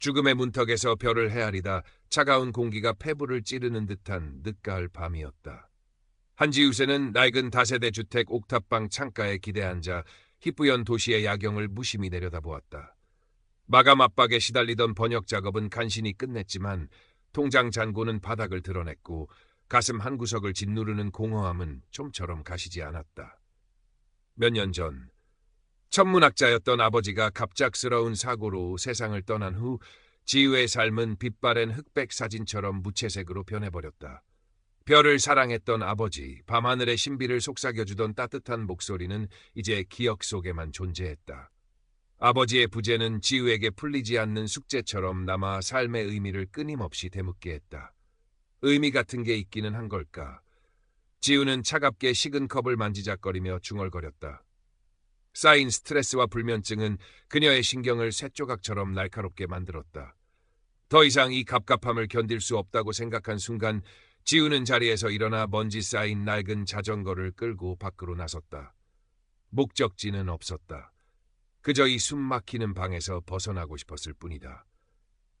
죽음의 문턱에서 별을 헤아리다 차가운 공기가 폐부를 찌르는 듯한 늦가을 밤이었다. 한지우새는 낡은 다세대 주택 옥탑방 창가에 기대 앉아 희뿌연 도시의 야경을 무심히 내려다보았다. 마감 압박에 시달리던 번역 작업은 간신히 끝냈지만 통장 잔고는 바닥을 드러냈고 가슴 한 구석을 짓누르는 공허함은 좀처럼 가시지 않았다. 몇 년 전 천문학자였던 아버지가 갑작스러운 사고로 세상을 떠난 후 지우의 삶은 빛바랜 흑백 사진처럼 무채색으로 변해버렸다. 별을 사랑했던 아버지, 밤하늘의 신비를 속삭여주던 따뜻한 목소리는 이제 기억 속에만 존재했다. 아버지의 부재는 지우에게 풀리지 않는 숙제처럼 남아 삶의 의미를 끊임없이 되묻게 했다. 의미 같은 게 있기는 한 걸까? 지우는 차갑게 식은 컵을 만지작거리며 중얼거렸다. 쌓인 스트레스와 불면증은 그녀의 신경을 쇳조각처럼 날카롭게 만들었다. 더 이상 이 갑갑함을 견딜 수 없다고 생각한 순간 지우는 자리에서 일어나 먼지 쌓인 낡은 자전거를 끌고 밖으로 나섰다. 목적지는 없었다. 그저 이 숨막히는 방에서 벗어나고 싶었을 뿐이다.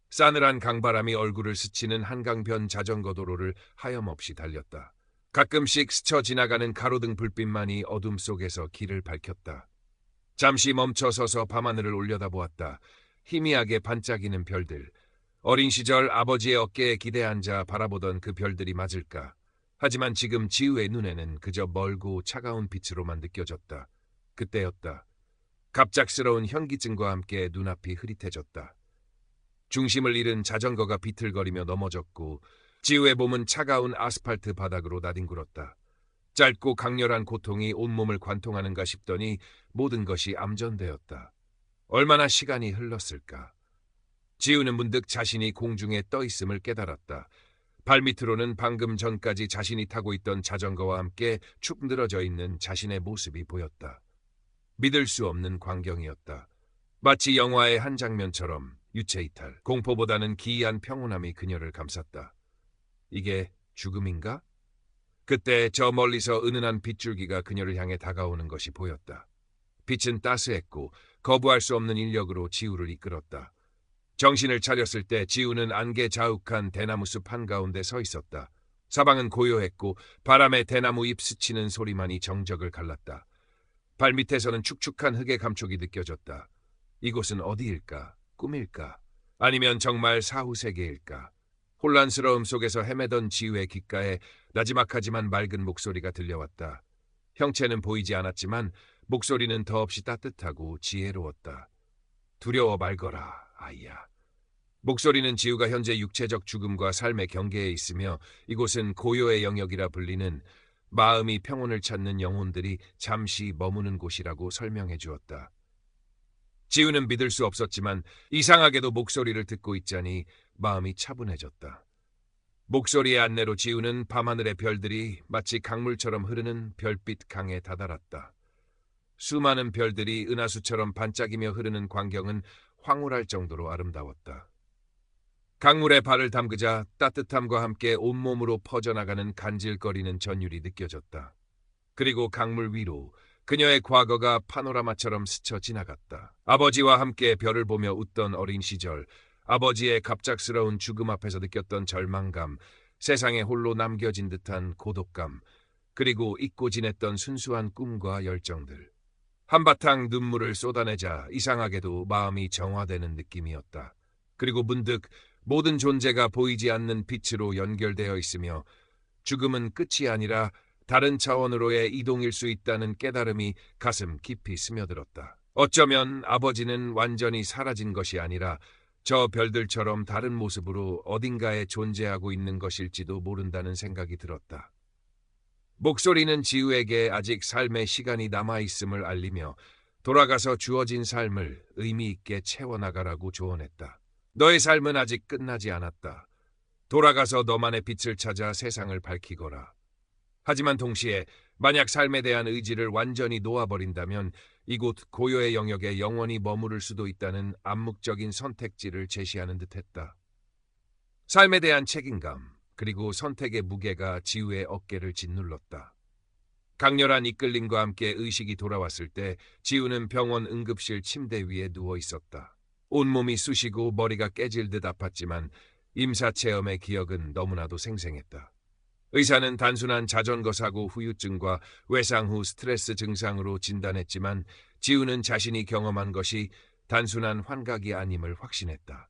싸늘한 강바람이 얼굴을 스치는 한강변 자전거 도로를 하염없이 달렸다. 가끔씩 스쳐 지나가는 가로등 불빛만이 어둠 속에서 길을 밝혔다. 잠시 멈춰 서서 밤하늘을 올려다보았다. 희미하게 반짝이는 별들. 어린 시절 아버지의 어깨에 기대 앉아 바라보던 그 별들이 맞을까? 하지만 지금 지우의 눈에는 그저 멀고 차가운 빛으로만 느껴졌다. 그때였다. 갑작스러운 현기증과 함께 눈앞이 흐릿해졌다. 중심을 잃은 자전거가 비틀거리며 넘어졌고 지우의 몸은 차가운 아스팔트 바닥으로 나뒹굴었다. 짧고 강렬한 고통이 온몸을 관통하는가 싶더니 모든 것이 암전되었다. 얼마나 시간이 흘렀을까? 지우는 문득 자신이 공중에 떠 있음을 깨달았다. 발밑으로는 방금 전까지 자신이 타고 있던 자전거와 함께 축 늘어져 있는 자신의 모습이 보였다. 믿을 수 없는 광경이었다. 마치 영화의 한 장면처럼 유체이탈, 공포보다는 기이한 평온함이 그녀를 감쌌다. 이게 죽음인가? 그때 저 멀리서 은은한 빗줄기가 그녀를 향해 다가오는 것이 보였다. 빛은 따스했고 거부할 수 없는 인력으로 지우를 이끌었다. 정신을 차렸을 때 지우는 안개 자욱한 대나무 숲 한가운데 서 있었다. 사방은 고요했고 바람에 대나무 잎 스치는 소리만이 정적을 갈랐다. 발밑에서는 축축한 흙의 감촉이 느껴졌다. 이곳은 어디일까? 꿈일까? 아니면 정말 사후세계일까? 혼란스러움 속에서 헤매던 지우의 귓가에 나지막하지만 맑은 목소리가 들려왔다. 형체는 보이지 않았지만 목소리는 더없이 따뜻하고 지혜로웠다. 두려워 말거라, 아이야. 목소리는 지우가 현재 육체적 죽음과 삶의 경계에 있으며 이곳은 고요의 영역이라 불리는 마음이 평온을 찾는 영혼들이 잠시 머무는 곳이라고 설명해 주었다. 지우는 믿을 수 없었지만 이상하게도 목소리를 듣고 있자니 마음이 차분해졌다. 목소리의 안내로 지우는 밤하늘의 별들이 마치 강물처럼 흐르는 별빛 강에 다다랐다. 수많은 별들이 은하수처럼 반짝이며 흐르는 광경은 황홀할 정도로 아름다웠다. 강물에 발을 담그자 따뜻함과 함께 온몸으로 퍼져나가는 간질거리는 전율이 느껴졌다. 그리고 강물 위로 그녀의 과거가 파노라마처럼 스쳐 지나갔다. 아버지와 함께 별을 보며 웃던 어린 시절, 아버지의 갑작스러운 죽음 앞에서 느꼈던 절망감, 세상에 홀로 남겨진 듯한 고독감, 그리고 잊고 지냈던 순수한 꿈과 열정들. 한바탕 눈물을 쏟아내자 이상하게도 마음이 정화되는 느낌이었다. 그리고 문득 모든 존재가 보이지 않는 빛으로 연결되어 있으며 죽음은 끝이 아니라 다른 차원으로의 이동일 수 있다는 깨달음이 가슴 깊이 스며들었다. 어쩌면 아버지는 완전히 사라진 것이 아니라 저 별들처럼 다른 모습으로 어딘가에 존재하고 있는 것일지도 모른다는 생각이 들었다. 목소리는 지우에게 아직 삶의 시간이 남아있음을 알리며 돌아가서 주어진 삶을 의미 있게 채워나가라고 조언했다. 너의 삶은 아직 끝나지 않았다. 돌아가서 너만의 빛을 찾아 세상을 밝히거라. 하지만 동시에 만약 삶에 대한 의지를 완전히 놓아버린다면 이곳 고요의 영역에 영원히 머무를 수도 있다는 암묵적인 선택지를 제시하는 듯했다. 삶에 대한 책임감, 그리고 선택의 무게가 지우의 어깨를 짓눌렀다. 강렬한 이끌림과 함께 의식이 돌아왔을 때 지우는 병원 응급실 침대 위에 누워 있었다. 온몸이 쑤시고 머리가 깨질 듯 아팠지만 임사체험의 기억은 너무나도 생생했다. 의사는 단순한 자전거 사고 후유증과 외상 후 스트레스 증상으로 진단했지만 지우는 자신이 경험한 것이 단순한 환각이 아님을 확신했다.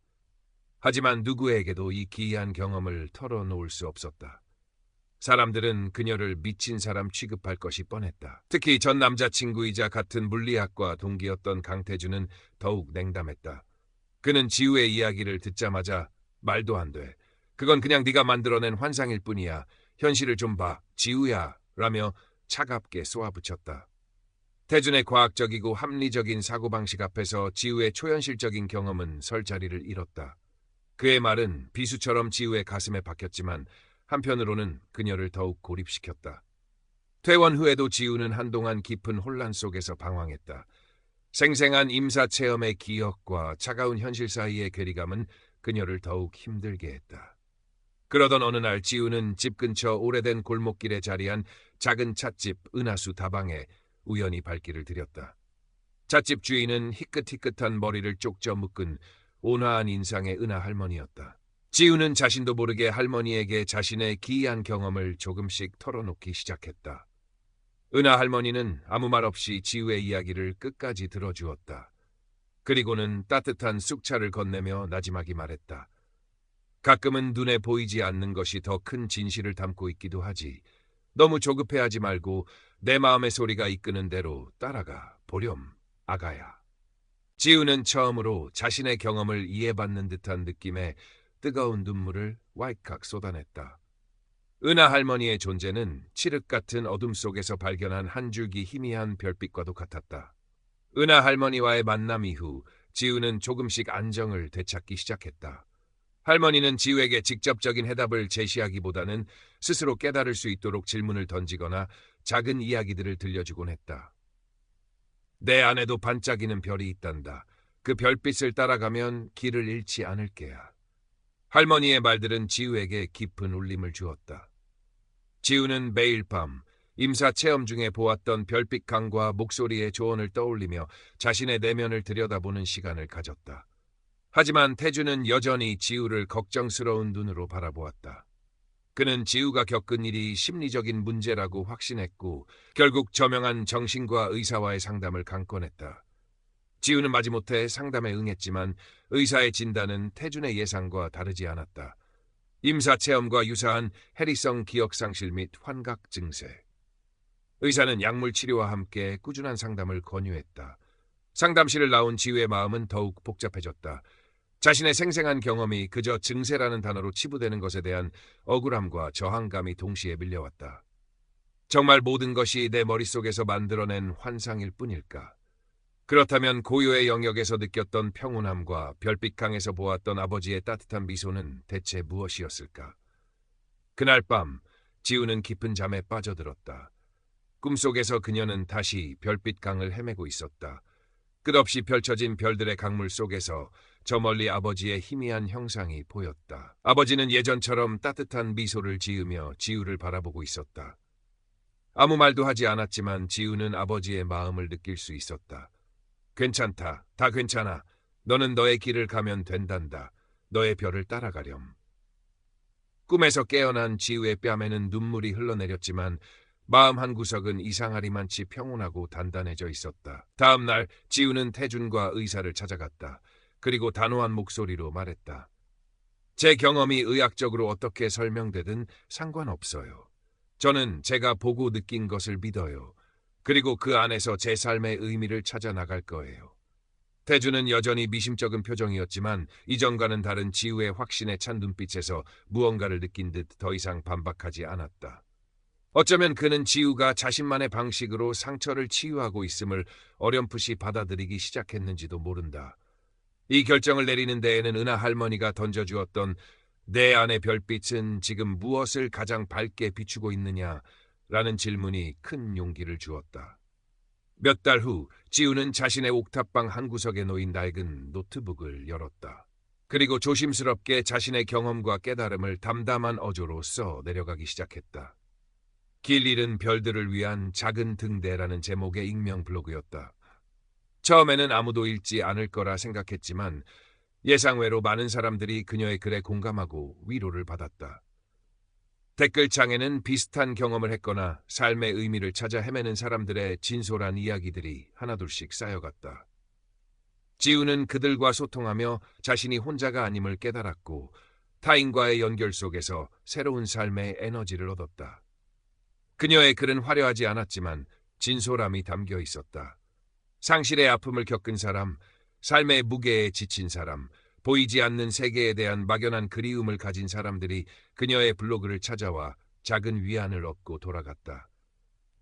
하지만 누구에게도 이 기이한 경험을 털어놓을 수 없었다. 사람들은 그녀를 미친 사람 취급할 것이 뻔했다. 특히 전 남자친구이자 같은 물리학과 동기였던 강태준은 더욱 냉담했다. 그는 지우의 이야기를 듣자마자 말도 안 돼. 그건 그냥 네가 만들어낸 환상일 뿐이야. 현실을 좀 봐. 지우야. 라며 차갑게 쏘아붙였다. 태준의 과학적이고 합리적인 사고방식 앞에서 지우의 초현실적인 경험은 설 자리를 잃었다. 그의 말은 비수처럼 지우의 가슴에 박혔지만 한편으로는 그녀를 더욱 고립시켰다. 퇴원 후에도 지우는 한동안 깊은 혼란 속에서 방황했다. 생생한 임사체험의 기억과 차가운 현실 사이의 괴리감은 그녀를 더욱 힘들게 했다. 그러던 어느 날 지우는 집 근처 오래된 골목길에 자리한 작은 찻집 은하수 다방에 우연히 발길을 들였다. 찻집 주인은 희끗희끗한 머리를 쪽져 묶은 온화한 인상의 은하 할머니였다. 지우는 자신도 모르게 할머니에게 자신의 기이한 경험을 조금씩 털어놓기 시작했다. 은하 할머니는 아무 말 없이 지우의 이야기를 끝까지 들어주었다. 그리고는 따뜻한 쑥차를 건네며 나지막이 말했다. 가끔은 눈에 보이지 않는 것이 더 큰 진실을 담고 있기도 하지. 너무 조급해하지 말고 내 마음의 소리가 이끄는 대로 따라가 보렴, 아가야. 지우는 처음으로 자신의 경험을 이해받는 듯한 느낌에 뜨거운 눈물을 왈칵 쏟아냈다. 은하 할머니의 존재는 칠흑 같은 어둠 속에서 발견한 한 줄기 희미한 별빛과도 같았다. 은하 할머니와의 만남 이후 지우는 조금씩 안정을 되찾기 시작했다. 할머니는 지우에게 직접적인 해답을 제시하기보다는 스스로 깨달을 수 있도록 질문을 던지거나 작은 이야기들을 들려주곤 했다. 내 안에도 반짝이는 별이 있단다. 그 별빛을 따라가면 길을 잃지 않을 게야. 할머니의 말들은 지우에게 깊은 울림을 주었다. 지우는 매일 밤 임사 체험 중에 보았던 별빛강과 목소리의 조언을 떠올리며 자신의 내면을 들여다보는 시간을 가졌다. 하지만 태주는 여전히 지우를 걱정스러운 눈으로 바라보았다. 그는 지우가 겪은 일이 심리적인 문제라고 확신했고 결국 저명한 정신과 의사와의 상담을 강권했다. 지우는 마지못해 상담에 응했지만 의사의 진단은 태준의 예상과 다르지 않았다. 임사체험과 유사한 해리성 기억상실 및 환각 증세. 의사는 약물 치료와 함께 꾸준한 상담을 권유했다. 상담실을 나온 지우의 마음은 더욱 복잡해졌다. 자신의 생생한 경험이 그저 증세라는 단어로 치부되는 것에 대한 억울함과 저항감이 동시에 밀려왔다. 정말 모든 것이 내 머릿속에서 만들어낸 환상일 뿐일까? 그렇다면 고요의 영역에서 느꼈던 평온함과 별빛강에서 보았던 아버지의 따뜻한 미소는 대체 무엇이었을까? 그날 밤 지우는 깊은 잠에 빠져들었다. 꿈속에서 그녀는 다시 별빛강을 헤매고 있었다. 끝없이 펼쳐진 별들의 강물 속에서 저 멀리 아버지의 희미한 형상이 보였다. 아버지는 예전처럼 따뜻한 미소를 지으며 지우를 바라보고 있었다. 아무 말도 하지 않았지만 지우는 아버지의 마음을 느낄 수 있었다. 괜찮다. 다 괜찮아. 너는 너의 길을 가면 된단다. 너의 별을 따라가렴. 꿈에서 깨어난 지우의 뺨에는 눈물이 흘러내렸지만 마음 한구석은 이상하리만치 평온하고 단단해져 있었다. 다음 날 지우는 태준과 의사를 찾아갔다. 그리고 단호한 목소리로 말했다. 제 경험이 의학적으로 어떻게 설명되든 상관없어요. 저는 제가 보고 느낀 것을 믿어요. 그리고 그 안에서 제 삶의 의미를 찾아 나갈 거예요. 태준은 여전히 미심쩍은 표정이었지만 이전과는 다른 지우의 확신에 찬 눈빛에서 무언가를 느낀 듯 더 이상 반박하지 않았다. 어쩌면 그는 지우가 자신만의 방식으로 상처를 치유하고 있음을 어렴풋이 받아들이기 시작했는지도 모른다. 이 결정을 내리는 데에는 은하 할머니가 던져주었던 내 안의 별빛은 지금 무엇을 가장 밝게 비추고 있느냐라는 질문이 큰 용기를 주었다. 몇 달 후 지우는 자신의 옥탑방 한 구석에 놓인 낡은 노트북을 열었다. 그리고 조심스럽게 자신의 경험과 깨달음을 담담한 어조로 써 내려가기 시작했다. 길 잃은 별들을 위한 작은 등대라는 제목의 익명 블로그였다. 처음에는 아무도 읽지 않을 거라 생각했지만 예상외로 많은 사람들이 그녀의 글에 공감하고 위로를 받았다. 댓글창에는 비슷한 경험을 했거나 삶의 의미를 찾아 헤매는 사람들의 진솔한 이야기들이 하나둘씩 쌓여갔다. 지우는 그들과 소통하며 자신이 혼자가 아님을 깨달았고 타인과의 연결 속에서 새로운 삶의 에너지를 얻었다. 그녀의 글은 화려하지 않았지만 진솔함이 담겨 있었다. 상실의 아픔을 겪은 사람, 삶의 무게에 지친 사람, 보이지 않는 세계에 대한 막연한 그리움을 가진 사람들이 그녀의 블로그를 찾아와 작은 위안을 얻고 돌아갔다.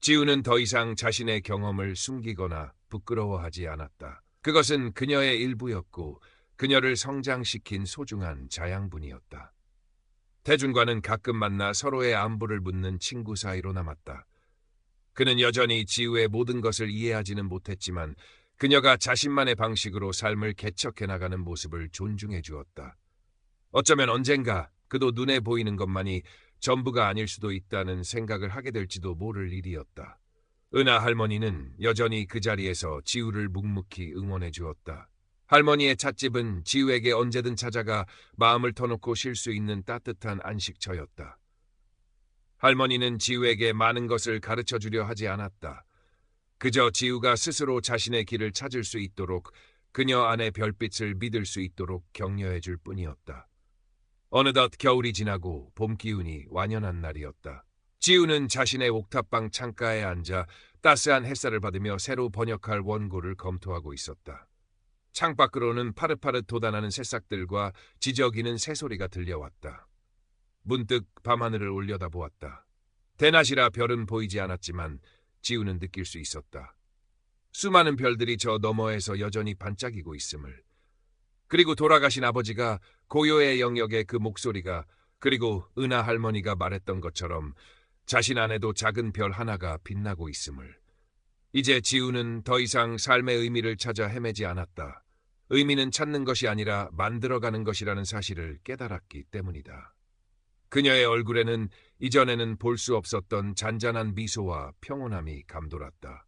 지우는 더 이상 자신의 경험을 숨기거나 부끄러워하지 않았다. 그것은 그녀의 일부였고 그녀를 성장시킨 소중한 자양분이었다. 태준과는 가끔 만나 서로의 안부를 묻는 친구 사이로 남았다. 그는 여전히 지우의 모든 것을 이해하지는 못했지만 그녀가 자신만의 방식으로 삶을 개척해 나가는 모습을 존중해 주었다. 어쩌면 언젠가 그도 눈에 보이는 것만이 전부가 아닐 수도 있다는 생각을 하게 될지도 모를 일이었다. 은하 할머니는 여전히 그 자리에서 지우를 묵묵히 응원해 주었다. 할머니의 찻집은 지우에게 언제든 찾아가 마음을 터놓고 쉴 수 있는 따뜻한 안식처였다. 할머니는 지우에게 많은 것을 가르쳐 주려 하지 않았다. 그저 지우가 스스로 자신의 길을 찾을 수 있도록 그녀 안의 별빛을 믿을 수 있도록 격려해 줄 뿐이었다. 어느덧 겨울이 지나고 봄 기운이 완연한 날이었다. 지우는 자신의 옥탑방 창가에 앉아 따스한 햇살을 받으며 새로 번역할 원고를 검토하고 있었다. 창밖으로는 파릇파릇 돋아나는 새싹들과 지저귀는 새소리가 들려왔다. 문득 밤하늘을 올려다보았다. 대낮이라 별은 보이지 않았지만 지우는 느낄 수 있었다. 수많은 별들이 저 너머에서 여전히 반짝이고 있음을. 그리고 돌아가신 아버지가 고요의 영역의 그 목소리가 그리고 은하 할머니가 말했던 것처럼 자신 안에도 작은 별 하나가 빛나고 있음을. 이제 지우는 더 이상 삶의 의미를 찾아 헤매지 않았다. 의미는 찾는 것이 아니라 만들어가는 것이라는 사실을 깨달았기 때문이다. 그녀의 얼굴에는 이전에는 볼 수 없었던 잔잔한 미소와 평온함이 감돌았다.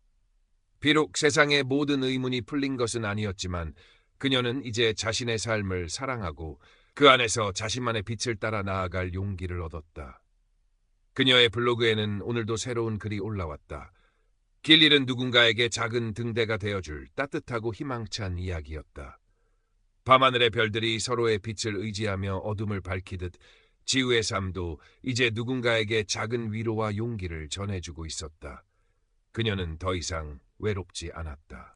비록 세상의 모든 의문이 풀린 것은 아니었지만 그녀는 이제 자신의 삶을 사랑하고 그 안에서 자신만의 빛을 따라 나아갈 용기를 얻었다. 그녀의 블로그에는 오늘도 새로운 글이 올라왔다. 길 잃은 누군가에게 작은 등대가 되어줄 따뜻하고 희망찬 이야기였다. 밤하늘의 별들이 서로의 빛을 의지하며 어둠을 밝히듯 지우의 삶도 이제 누군가에게 작은 위로와 용기를 전해주고 있었다. 그녀는 더 이상 외롭지 않았다.